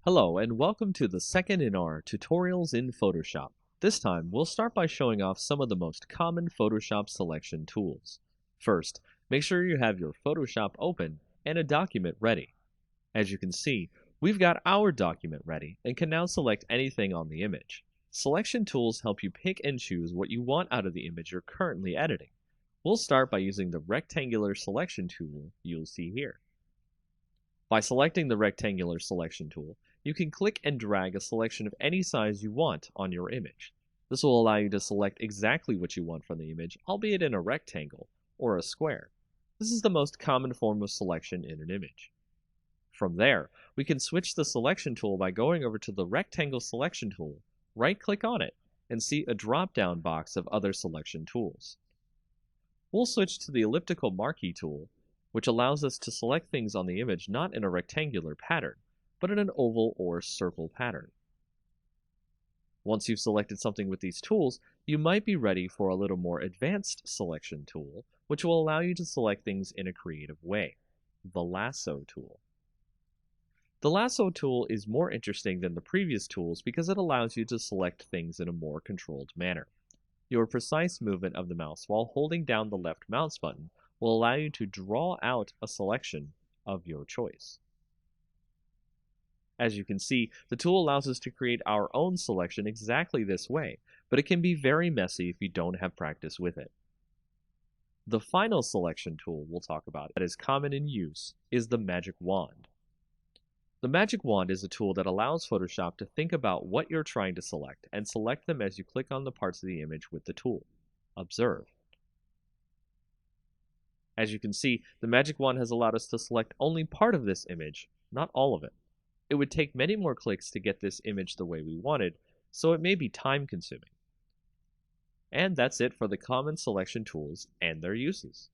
Hello and welcome to the second in our tutorials in Photoshop. This time, we'll start by showing off some of the most common Photoshop selection tools. First, make sure you have your Photoshop open and a document ready. As you can see, we've got our document ready and can now select anything on the image. Selection tools help you pick and choose what you want out of the image you're currently editing. We'll start by using the rectangular selection tool you'll see here. By selecting the rectangular selection tool, you can click and drag a selection of any size you want on your image. This will allow you to select exactly what you want from the image, albeit in a rectangle or a square. This is the most common form of selection in an image. From there, we can switch the selection tool by going over to the rectangle selection tool, right-click on it, and see a drop-down box of other selection tools. We'll switch to the elliptical marquee tool, which allows us to select things on the image not in a rectangular pattern, but in an oval or circle pattern. Once you've selected something with these tools, you might be ready for a little more advanced selection tool, which will allow you to select things in a creative way, the lasso tool. The lasso tool is more interesting than the previous tools because it allows you to select things in a more controlled manner. Your precise movement of the mouse while holding down the left mouse button will allow you to draw out a selection of your choice. As you can see, the tool allows us to create our own selection exactly this way, but it can be very messy if you don't have practice with it. The final selection tool we'll talk about that is common in use is the magic wand. The magic wand is a tool that allows Photoshop to think about what you're trying to select and select them as you click on the parts of the image with the tool. Observe. As you can see, the magic wand has allowed us to select only part of this image, not all of it. It would take many more clicks to get this image the way we wanted, so it may be time-consuming. And that's it for the common selection tools and their uses.